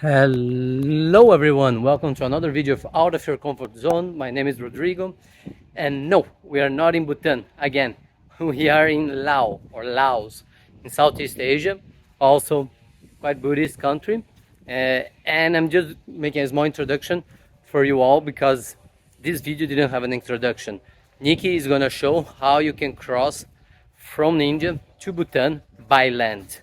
Hello everyone, welcome to another video of Out of Your Comfort Zone. My name is Rodrigo, and no, we are not in Bhutan again. We are in Laos in Southeast Asia, also quite Buddhist country. And I'm just making a small introduction for you all because this video didn't have an introduction. Nikki is gonna show how you can cross from India to Bhutan by land.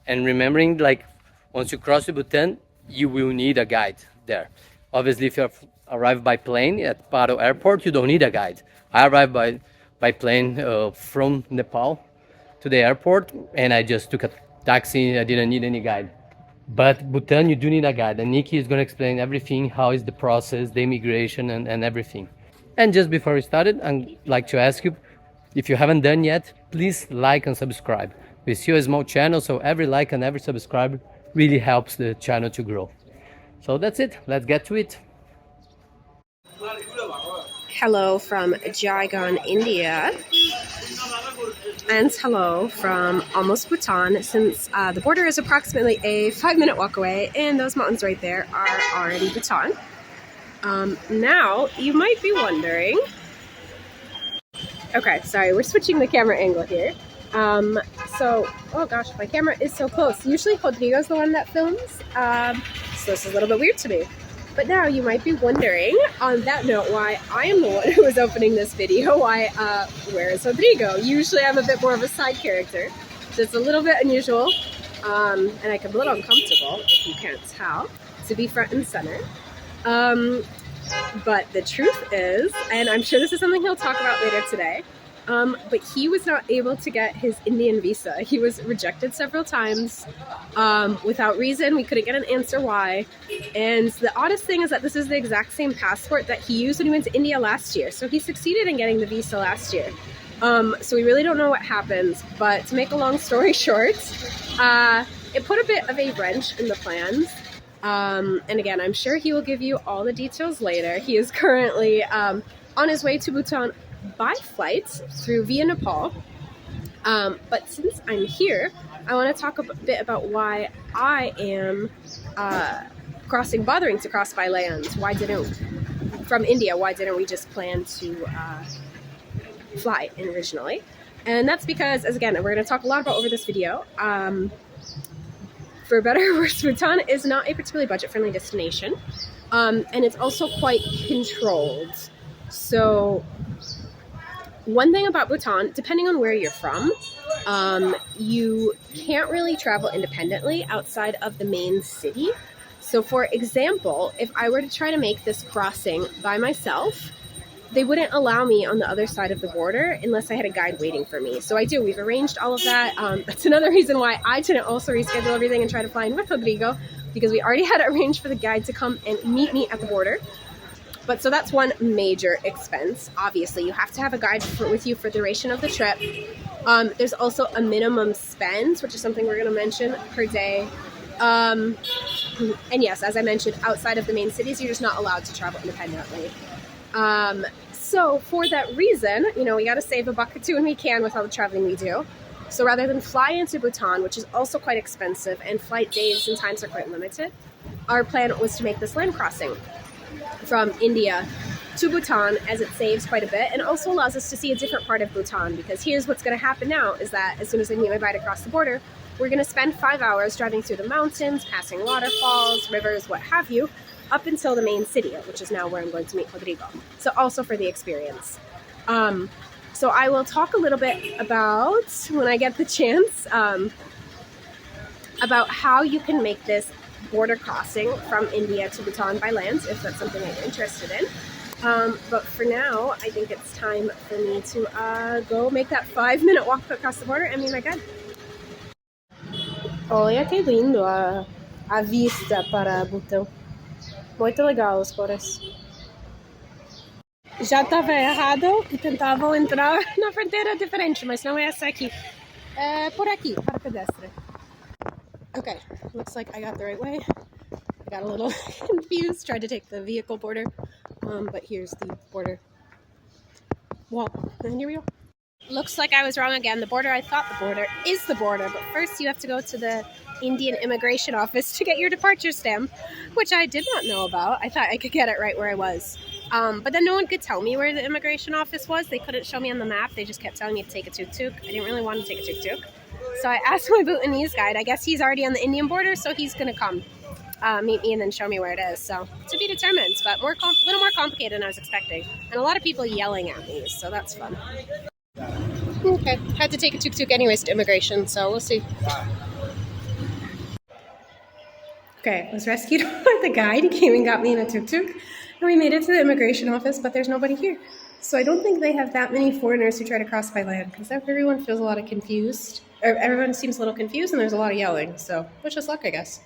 And remembering, like, once you cross to Bhutan, you will need a guide there. Obviously, if you arrive by plane at Paro Airport, you don't need a guide. I arrived by plane from Nepal to the airport, and I just took a taxi. I didn't need any guide. But Bhutan, you do need a guide, and Nikki is going to explain everything, how is the process, the immigration, and everything. And just before we started, I'd like to ask you, if you haven't done yet, please like and subscribe. We see a small channel, so every like and every subscribe really helps the channel to grow. So that's it. Let's get to it. Hello from Jaigon, India, and hello from almost Bhutan, since the border is approximately a 5-minute walk away, and those mountains right there are already Bhutan. Now, you might be wondering... Okay, sorry, we're switching the camera angle here. Oh gosh, my camera is so close. Usually Rodrigo's the one that films, so this is a little bit weird to me. But now you might be wondering, on that note, why I am the one who is opening this video. Where is Rodrigo? Usually I'm a bit more of a side character, so it's a little bit unusual, and I can be a little uncomfortable, if you can't tell, to be front and center. But the truth is, and I'm sure this is something he'll talk about later today, but he was not able to get his Indian visa. He was rejected several times without reason. We couldn't get an answer why. And the oddest thing is that this is the exact same passport that he used when he went to India last year. So he succeeded in getting the visa last year. So we really don't know what happened. But to make a long story short, it put a bit of a wrench in the plans. And again, I'm sure he will give you all the details later. He is currently on his way to Bhutan by flight via Nepal. But since I'm here, I want to talk a bit about why I am bothering to cross by land. From India, why didn't we just plan to fly originally? And that's because, as again, we're going to talk a lot about over this video. For better or worse, Bhutan is not a particularly budget-friendly destination, and it's also quite controlled. So one thing about Bhutan, depending on where you're from, you can't really travel independently outside of the main city. So for example, if I were to try to make this crossing by myself, they wouldn't allow me on the other side of the border unless I had a guide waiting for me. So we've arranged all of that. That's another reason why I didn't also reschedule everything and try to fly in with Rodrigo, because we already had arranged for the guide to come and meet me at the border. But so that's one major expense. Obviously, you have to have a guide with you for the duration of the trip. There's also a minimum spend, which is something we're going to mention, per day. And yes, as I mentioned, outside of the main cities, you're just not allowed to travel independently. So for that reason, we got to save a buck or two when we can with all the traveling we do. So rather than fly into Bhutan, which is also quite expensive, and flight days and times are quite limited, our plan was to make this land crossing from India to Bhutan, as it saves quite a bit and also allows us to see a different part of Bhutan. Because here's what's going to happen now, is that as soon as I meet my guide across the border, we're going to spend 5 hours driving through the mountains, passing waterfalls, rivers, what have you, up until the main city, which is now where I'm going to meet Rodrigo. So also for the experience. So I will talk a little bit about, when I get the chance, about how you can make this border crossing from India to Bhutan by land, if that's something that you're interested in. But for now, I think it's time for me to go make that 5-minute walk across the border and meet my guide. Olha que lindo a vista para Butão. Muito legal as cores. Já estava errado e tentavam entrar na fronteira diferente, mas não é essa aqui. É por aqui, para pedestre. Okay, looks like I got the right way. I got a little confused, tried to take the vehicle border, but here's the border wall, and here we go. Looks like I was wrong again. The border, I thought the border is the border, but first you have to go to the Indian immigration office to get your departure stamp, which I did not know about. I thought I could get it right where I was. But then no one could tell me where the immigration office was. They couldn't show me on the map. They just kept telling me to take a tuk-tuk. I didn't really want to take a tuk-tuk. So I asked my Bhutanese guide. I guess he's already on the Indian border, so he's going to come meet me and then show me where it is. So to be determined, but a little more complicated than I was expecting. And a lot of people yelling at me, so that's fun. Okay, had to take a tuk-tuk anyways to immigration, so we'll see. Okay, I was rescued by the guide. He came and got me in a tuk-tuk, and we made it to the immigration office, but there's nobody here. So I don't think they have that many foreigners who try to cross by land, because everyone feels a lot of confused, or everyone seems a little confused, and there's a lot of yelling, so wish us luck, I guess.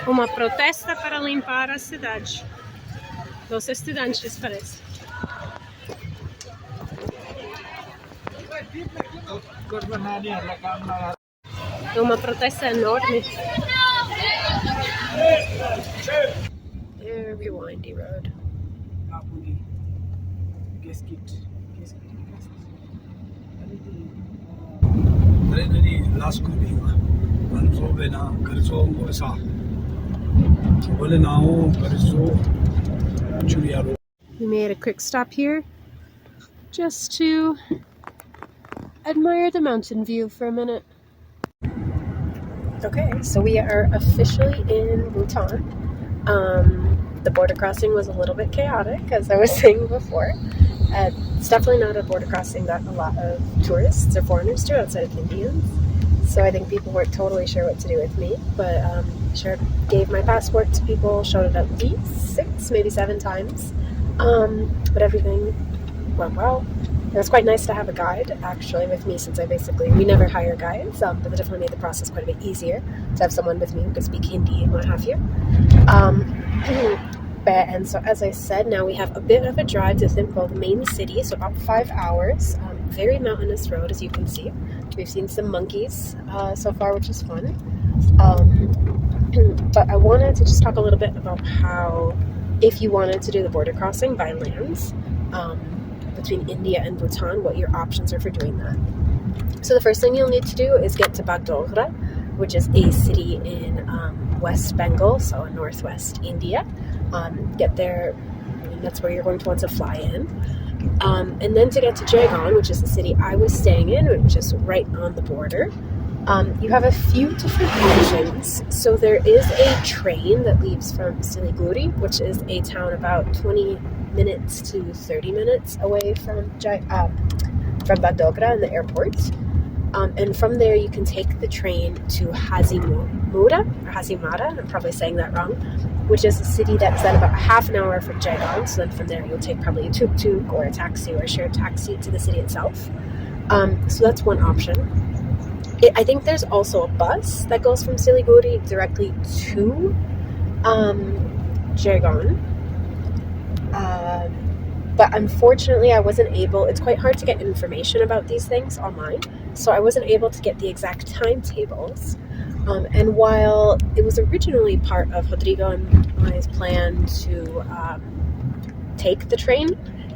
Uma protesta para limpar a cidade. Dos estudantes, parece. É uma protesta enorme. Very windy road. We made a quick stop here just to admire the mountain view for a minute. Okay, so we are officially in Bhutan. The border crossing was a little bit chaotic, as I was saying before. It's definitely not a border crossing that a lot of tourists or foreigners do outside of Indians. So I think people weren't totally sure what to do with me, but sure gave my passport to people, showed it at least 6, maybe 7 times. But everything went well. It was quite nice to have a guide actually with me, since we never hire guides, but it definitely made the process quite a bit easier to have someone with me who could speak Hindi and what have you. And so, as I said, now we have a bit of a drive to Thimphu, the main city, so about 5 hours. Very mountainous road, as you can see. We've seen some monkeys so far, which is fun. But I wanted to just talk a little bit about how, if you wanted to do the border crossing by land between India and Bhutan, what your options are for doing that. So the first thing you'll need to do is get to Bagdogra, which is a city in West Bengal, so northwest India. Get there, and that's where you're going to want to fly in. And then to get to Jagan, which is the city I was staying in, which is right on the border, you have a few different options. So there is a train that leaves from Siliguri, which is a town about 20 minutes to 30 minutes away from Bagdogra and the airport. And from there you can take the train to Hazimura, I'm probably saying that wrong, which is a city that's then about half an hour from Jagan. So then from there you'll take probably a tuk-tuk or a taxi or a shared taxi to the city itself. So that's one option. I think there's also a bus that goes from Siliguri directly to Jagan. But unfortunately, I wasn't able, it's quite hard to get information about these things online, so I wasn't able to get the exact timetables. And while it was originally part of Rodrigo and my plan to take the train,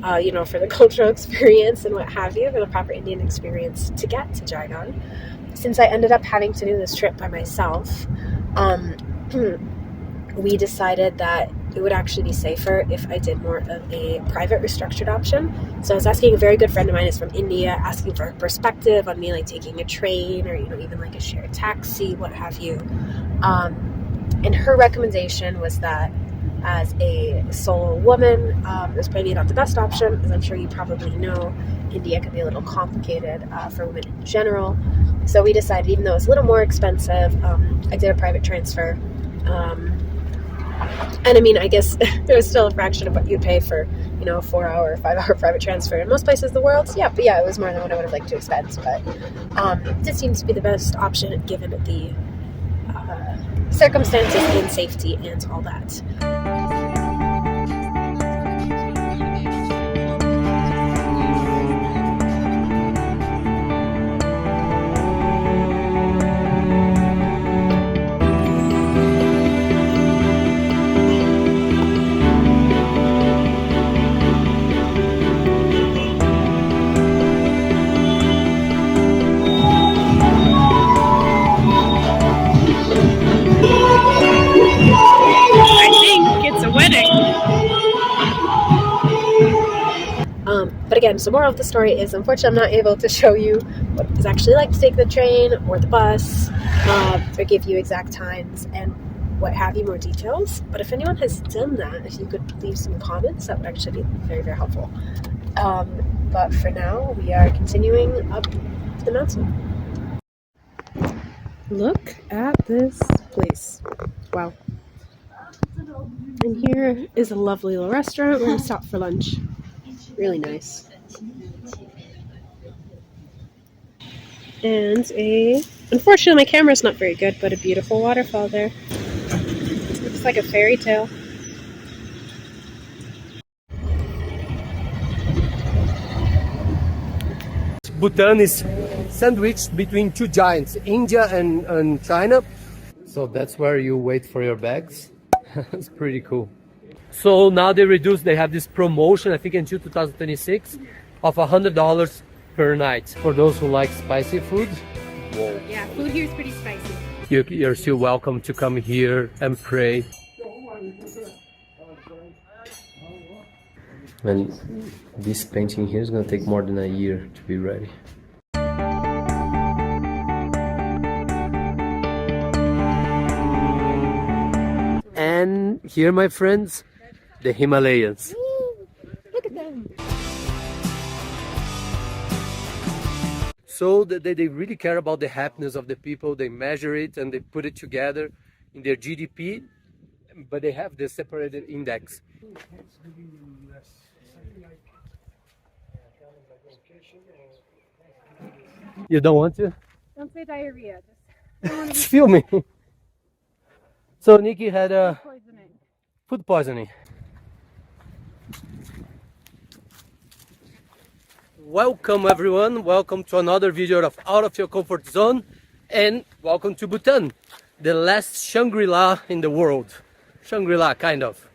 for the cultural experience and what have you, for the proper Indian experience to get to Jagan, since I ended up having to do this trip by myself, we decided that it would actually be safer if I did more of a private restructured option. So I was asking a very good friend of mine who's from India, asking for her perspective on me like taking a train or even like a shared taxi, what have you. And her recommendation was that as a solo woman, it was probably not the best option, as I'm sure you probably know, India can be a little complicated for women in general. So we decided, even though it was a little more expensive, I did a private transfer. And I mean, I guess it was still a fraction of what you'd pay for, a 4-hour, 5-hour private transfer in most places in the world. So but it was more than what I would have liked to expend. But this seems to be the best option given the circumstances and safety and all that. And so moral of the story is, unfortunately, I'm not able to show you what it's actually like to take the train or the bus, or give you exact times and what have you, more details. But if anyone has done that, if you could leave some comments, that would actually be very, very helpful. But for now, we are continuing up the mountain. Look at this place. Wow. And here is a lovely little restaurant. We're going to stop for lunch. Really nice. And unfortunately my camera's not very good, but a beautiful waterfall there. Looks like a fairy tale. Bhutan is sandwiched between two giants, India and China. So that's where you wait for your bags. It's pretty cool. So now they have this promotion, I think until 2026, of $100 per night for those who like spicy food. Whoa. Yeah, food here is pretty spicy. You're still welcome to come here and pray. And this painting here is gonna take more than a year to be ready. And here, my friends, the Himalayas. Look at them. So they really care about the happiness of the people. They measure it and they put it together in their GDP, but they have the separated index. You don't want to? Don't say diarrhea. Just feel me. So Nikki had food poisoning. Welcome everyone, welcome to another video of Out of Your Comfort Zone, and welcome to Bhutan, the last Shangri-La in the world. Shangri-La, kind of.